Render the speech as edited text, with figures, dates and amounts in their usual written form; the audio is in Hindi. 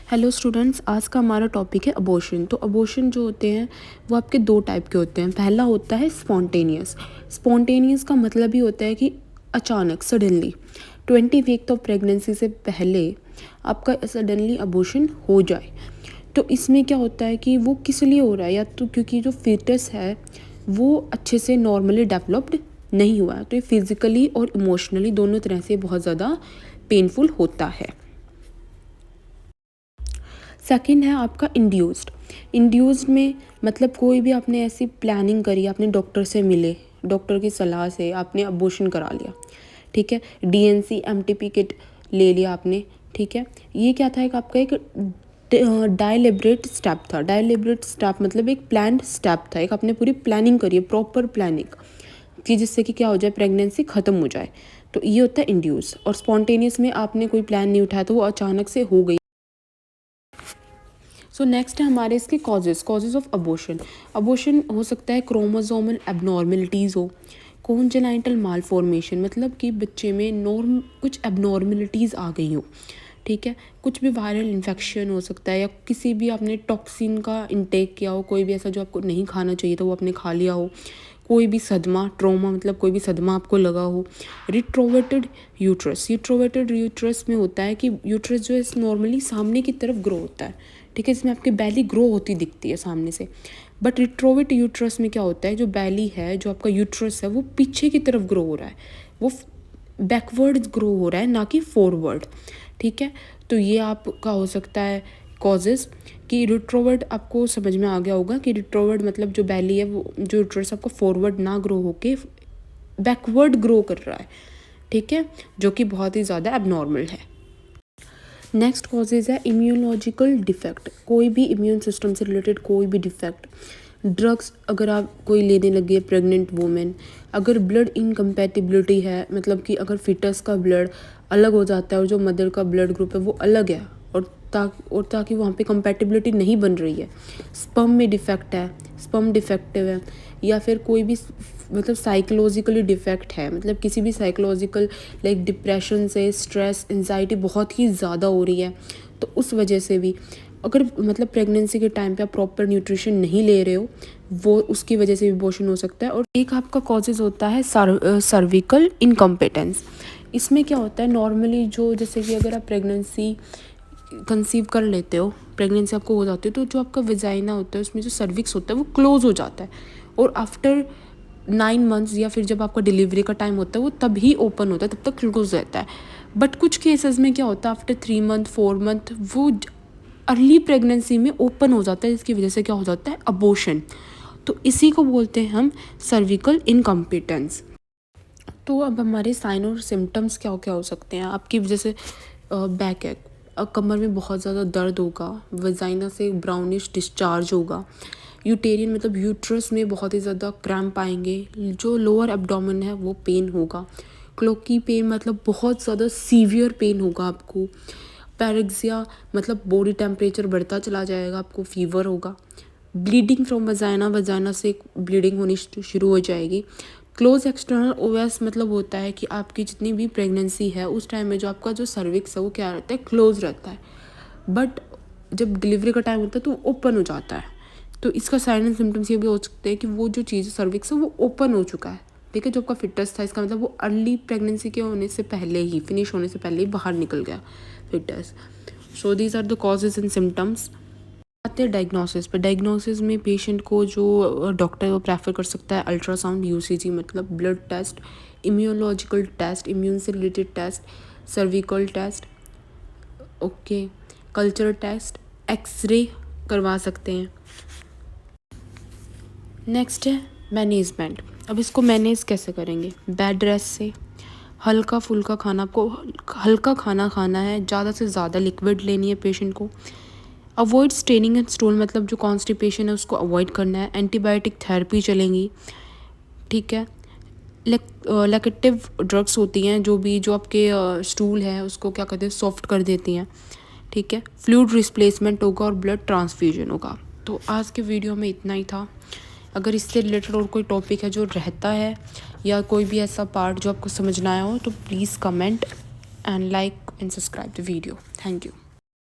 हेलो स्टूडेंट्स, आज का हमारा टॉपिक है अबॉर्शन। तो अबॉर्शन जो होते हैं वो आपके दो टाइप के होते हैं। पहला होता है स्पॉन्टेनियस। स्पॉन्टेनियस का मतलब ही होता है कि अचानक सडनली 20 वीक ऑफ प्रेगनेंसी से पहले आपका सडनली अबॉर्शन हो जाए। तो इसमें क्या होता है कि वो किस लिए हो रहा है, या तो क्योंकि जो फीटस है वो अच्छे से नॉर्मली डेवलप्ड नहीं हुआ है, तो ये फिज़िकली और इमोशनली दोनों तरह से बहुत ज़्यादा पेनफुल होता है। सेकंड है आपका इंड्यूस्ड में मतलब कोई भी आपने ऐसी प्लानिंग करी, आपने डॉक्टर से मिले, डॉक्टर की सलाह से आपने अबॉर्शन करा लिया, ठीक है। डीएनसी एमटीपी किट ले लिया आपने, ठीक है। ये क्या था, एक आपका एक डायलिबरेट स्टेप था। डायलिबरेट स्टेप मतलब एक प्लान्ड स्टेप था, एक आपने पूरी प्लानिंग करी है, प्रॉपर प्लानिंग कि जिससे कि क्या हो जाए, प्रेगनेंसी ख़त्म हो जाए। तो ये होता है इंड्यूस। और स्पॉन्टेनियस में आपने कोई प्लान नहीं उठाया तो वो अचानक से हो गई। सो नेक्स्ट है हमारे इसके कॉजेज़ ऑफ अबॉर्शन। अबॉर्शन हो सकता है क्रोमोसोमल एबनॉर्मलिटीज़ हो, कोंजेनाइटल मालफॉर्मेशन मतलब कि बच्चे में कुछ एबनॉर्मलिटीज़ आ गई हो, ठीक है। कुछ भी वायरल इन्फेक्शन हो सकता है, या किसी भी आपने टॉक्सिन का इंटेक किया हो, कोई भी ऐसा जो आपको नहीं खाना चाहिए था वो आपने खा लिया हो, कोई भी सदमा, ट्रॉमा मतलब कोई भी सदमा आपको लगा हो। रिट्रोवर्टेड यूट्रस में होता है कि यूट्रस जो है नॉर्मली सामने की तरफ ग्रो होता है, ठीक है। इसमें आपकी बैली ग्रो होती दिखती है सामने से। बट रिट्रोवर्ट यूट्रस में क्या होता है, जो बैली है, जो आपका यूट्रस है, वो पीछे की तरफ ग्रो हो रहा है, वो बैकवर्ड ग्रो हो रहा है, ना कि फॉरवर्ड, ठीक है। तो ये आपका हो सकता है कॉजेज़ कि रिट्रोवर्ड आपको समझ में आ गया होगा कि रिट्रोवर्ड मतलब जो बैली है, वो जो यूट्रस आपका फॉरवर्ड ना ग्रो होके बैकवर्ड ग्रो कर रहा है, ठीक है, जो कि बहुत ही ज़्यादा एबनॉर्मल है। नेक्स्ट कॉजेज़ है इम्यूनोलॉजिकल डिफेक्ट, कोई भी इम्यून सिस्टम से रिलेटेड कोई भी डिफेक्ट। ड्रग्स अगर आप कोई लेने लगी है, प्रेग्नेंट वुमेन, अगर ब्लड इनकम्पैटिबिलिटी है, मतलब कि अगर फिटस का ब्लड अलग हो जाता है और जो मदर का ब्लड ग्रुप है वो अलग है, और ताकि वहाँ पे कंपैटिबिलिटी नहीं बन रही है, स्पर्म में डिफेक्ट है, स्पर्म डिफेक्टिव है, या फिर कोई भी मतलब साइकोलॉजिकली डिफेक्ट है, मतलब किसी भी साइकोलॉजिकल लाइक डिप्रेशन से, स्ट्रेस, एंजाइटी बहुत ही ज़्यादा हो रही है, तो उस वजह से भी अगर मतलब प्रेगनेंसी के टाइम पे आप प्रॉपर न्यूट्रिशन नहीं ले रहे हो, वो उसकी वजह से भी अबॉर्शन हो सकता है। और एक आपका कॉजेज़ होता है सर्विकल इनकम्पिटेंस। इसमें क्या होता है, नॉर्मली जो जैसे कि अगर आप प्रेगनेंसी कंसीव कर लेते हो, प्रेगनेंसी आपको हो जाती है, तो जो आपका विजाइना होता है उसमें जो सर्विक्स होता है वो क्लोज हो जाता है, और आफ्टर 9 मंथ्स या फिर जब आपका डिलीवरी का टाइम होता है वो तभी ओपन होता है, तब तक क्लोज रहता है। बट कुछ केसेस में क्या होता है, आफ्टर 3 मंथ 4 मंथ वो अर्ली प्रेगनेंसी में ओपन हो जाता है, जिसकी वजह से क्या हो जाता है, अबॉर्शन। तो इसी को बोलते हैं हम सर्विकल इनकम्पिटेंस। तो अब हमारे साइन और सिम्टम्स क्या क्या हो सकते हैं आपकी, जैसे बैक एक, कमर में बहुत ज़्यादा दर्द होगा, वजाइना से ब्राउनिश डिस्चार्ज होगा, यूटेरियन मतलब यूट्रस में बहुत ही ज़्यादा क्रैम्प आएंगे, जो लोअर एब्डोमेन है वो पेन होगा, क्लोकी पेन मतलब बहुत ज़्यादा सीवियर पेन होगा आपको, पैरेक्सिया मतलब बॉडी टेम्परेचर बढ़ता चला जाएगा, आपको फीवर होगा, ब्लीडिंग फ्रॉम वजाइना से ब्लीडिंग होनी शुरू हो जाएगी। क्लोज एक्सटर्नल ओएस मतलब होता है कि आपकी जितनी भी प्रेगनेंसी है उस टाइम में जो आपका जो सर्विक्स है वो क्या रहता है, क्लोज रहता है, बट जब डिलीवरी का टाइम होता है तो ओपन हो जाता है। तो इसका साइन एंड सिम्टम्स ये भी हो सकते हैं कि वो जो चीज़ सर्विक्स है वो ओपन हो चुका है, ठीक है, जो आपका फिटस था, इसका मतलब वो अर्ली प्रेगनेंसी के होने से पहले ही, फिनिश होने से पहले ही बाहर निकल गया fits. So these are the causes and symptoms. आते हैं डायग्नोसिस पे। डायग्नोसिस में पेशेंट को जो डॉक्टर वो प्रेफर कर सकता है अल्ट्रासाउंड, यूसीजी मतलब blood test, immunological test, immune से related test, cervical test, okay, culture test, x ray करवा सकते हैं। नेक्स्ट है मैनेजमेंट। अब इसको मैनेज कैसे करेंगे, बेड रेस्ट से, हल्का फुल्का खाना, आपको हल्का खाना खाना है, ज़्यादा से ज़्यादा लिक्विड लेनी है पेशेंट को, अवॉइड स्ट्रेनिंग एंड स्टूल मतलब जो कॉन्स्टिपेशन है उसको अवॉइड करना है, एंटीबायोटिक थेरेपी चलेंगी, ठीक है। लैकेटिव ड्रग्स होती हैं जो आपके स्टूल है उसको क्या कहते हैं, सॉफ्ट कर देती हैं, ठीक है। फ्लूइड रिप्लेसमेंट होगा और ब्लड ट्रांसफ्यूजन होगा। तो आज के वीडियो में इतना ही था। अगर इससे रिलेटेड और कोई टॉपिक है जो रहता है, या कोई भी ऐसा पार्ट जो आपको समझना आया हो, तो please comment and like and subscribe the video. Thank you.